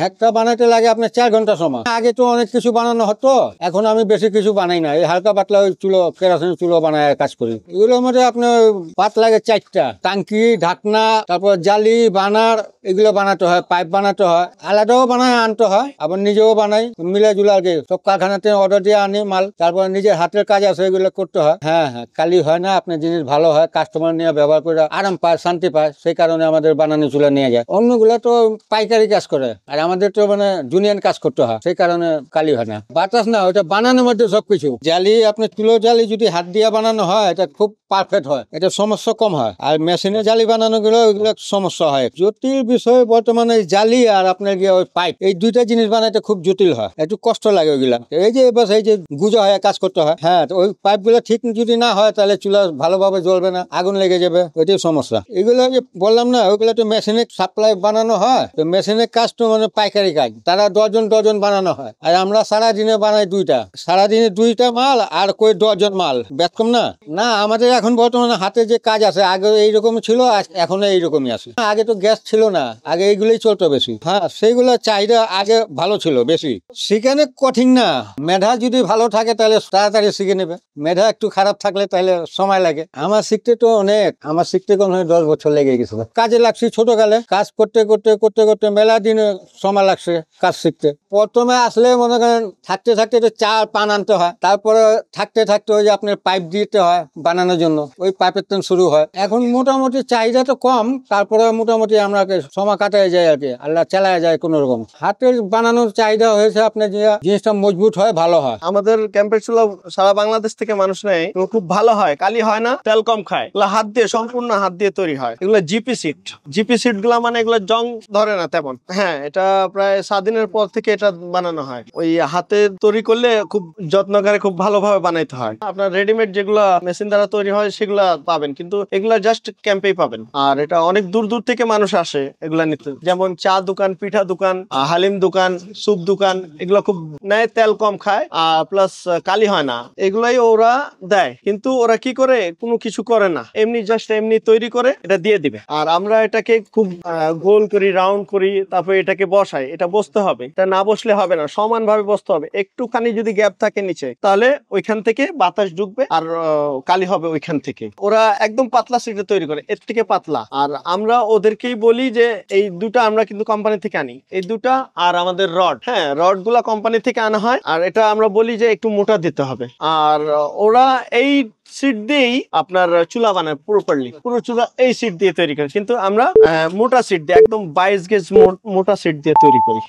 একটা বানাতে লাগে আপনার 4 ঘন্টা সময়। আগে তো অনেক কিছু বানানো হতো, এখন আমি বেশি কিছু বানাই না, এই হালকা পাতলা ওই চুলো, কেরোসিন চুলো বানায় কাজ করি। এগুলোর মধ্যে আপনার পাত লাগে 4টা, টাঙ্কি, ঢাকনা, তারপর জালি, বানার, এগুলো বানাতে হয়, পাইপ বানাতে হয়, আলাদাও বানায় আনতে হয়, আবার নিজেও বানাই, মিলে জুলে আর কি। সব কারখানাতে অর্ডার দিয়ে আনি মাল, তারপর নিজের হাতের কাজ আছে, এগুলো করতে হয়। হ্যাঁ হ্যাঁ, কালি হয় না, আপনার জিনিস ভালো হয়, কাস্টমার নিয়ে ব্যবহার করে আরাম পায়, শান্তি পায়, সেই কারণে আমাদের বানানো চুলা নিয়ে যায়। অন্যগুলো তো পাইকারি কাজ করে, আর আমাদের তো মানে জুনিয়র কাজ করতে হয়, সেই কারণে কালি হয় না। বাতাস না, ওটা বানানোর মধ্যে সবকিছু। জালি আপনার চুলো জালি যদি হাত দিয়ে বানানো হয়, এটা খুব পারফেক্ট হয়, এটা সমস্যা কম হয়। আর মেশিনে জালি বানানো গুলো ওইগুলো সমস্যা হয়। জটিল বিষয় বর্তমানে জালি আর আপনার গিয়ে ওই পাইপ, এই দুইটা জিনিস বানাইতে খুব জটিল হয়, একটু কষ্ট লাগে ওইগুলা। এই যে এবার এই যে গুজা হয় কাজ করতে হয়, হ্যাঁ, তো ওই পাইপ গুলো ঠিক যদি না হয় তাহলে চুলা ভালোভাবে জ্বলবে না, আগুন লেগে যাবে, ওইটাই সমস্যা। এগুলো যে বললাম না, ওইগুলো তো মেশিনে সাপ্লাই বানানো হয়, তো মেশিনের কাজ তো মানে পাইকারি কাজ, তারা ডজন বানানো হয়, আর আমরা সারাদিনে বানাই 2টা, সারাদিনে 2টা মাল, আর কই ডজন মাল, ব্যতকম না। না, আমাদের এখন বর্তমানে হাতে যে কাজ আছে, আগে এইরকম ছিল, এখন এইরকমই আছে। আগে তো গ্যাস ছিল না, আগে এইগুলোই চলতো বেশি। হ্যাঁ, সেইগুলো চাহিদা আগে ভালো ছিল বেশি। শিখানে কঠিন না, মেধা যদি ভালো থাকে তাহলে তাড়াতাড়ি শিখে নেবে, মেধা একটু খারাপ থাকলে তাহলে সময় লাগে। আমার শিখতে তো অনেক, আমার শিখতে কোন 10 বছর লেগে গেছিল। কাজে লাগছি ছোটকালে, কাজ করতে করতে করতে করতে মেলা দিন সময় লাগছে কাজ শিখতে। প্রথমে আসলে মনে করেন থাকতে থাকতে তো চা পান আনতে হয়, তারপরে থাকতে থাকতে ওই যে আপনার পাইপ দিতে হয় বানানোর জন্য, ওই পাইপের তো শুরু হয়। এখন মোটামুটি চাহিদা তো কম, তারপরে মোটামুটি আমরা সময় কাটায় যায় আর কি, আল্লাহ চালায় যায় কোন রকম। হাতের বানানোর চাহিদা হয়েছে আপনার, যে জিনিসটা মজবুত হয়, ভালো হয়। আমাদের ক্যাম্পের চুলা সারা বাংলাদেশ থেকে মানুষ নেয়, খুব ভালো হয়, কালি হয় না, তেল কম খায়, এগুলো হাত দিয়ে, সম্পূর্ণ হাত দিয়ে তৈরি হয়। এগুলো জিপি সিট গুলা, মানে এগুলো জং ধরে না তেমন। হ্যাঁ, এটা প্রায় 7 দিনের পর থেকে এটা বানানো হয়। ওই হাতে তৈরি করলে খুব যত্নকারে খুব ভালোভাবে বানাইতে হয়। আপনার রেডিমেড যেগুলা মেশিন দ্বারা তৈরি হয় সেগুলা পাবেন, কিন্তু এগুলা জাস্ট ক্যাম্পেই পাবেন। আর এটা অনেক দূর দূর থেকে মানুষ আসে এগুলা নিতে, যেমন চা দোকান, পিঠা দোকান, হালিম দোকান, স্যুপ দোকান, এগুলো খুব নেয়, তেল কম খায়, আর প্লাস কালি হয় না, এগুলাই ওরা দেয়। কিন্তু ওরা কি করে, কোনো কিছু করে না, এমনি জাস্ট এমনি তৈরি করে এটা দিয়ে দিবে। আর আমরা এটাকে খুব গোল করি, রাউন্ড করি, তারপরে এটাকে বসাই। এটা বসতে হবে, এটা না বসলে হবে না, সমান ভাবে বসতে হবে। একটুখানি যদি গ্যাপ থাকে নিচে, তাহলে ওইখান থেকে বাতাস ঢুকবে আর কালি হবে ওইখান থেকে। ওরা একদম পাতলা সিটে তৈরি করে, এর থেকে পাতলা। আর আমরা ওদেরকেই বলি যে এই দুটা আমরা কিন্তু কোম্পানি থেকে আনি, এই দুটা আর আমাদের রড, হ্যাঁ, রড গুলা কোম্পানি থেকে আনা হয়। আর এটা আমরা বলি যে একটু মোটা দিতে হবে। আর ওরা এই সিট দিয়েই আপনার চুলা বানায়, পুরো চুলা এই সিট দিয়ে তৈরি করে, কিন্তু আমরা মোটা সিট দিয়ে, একদম 22 গেজ মোটা সিট দিয়ে তৈরি করি।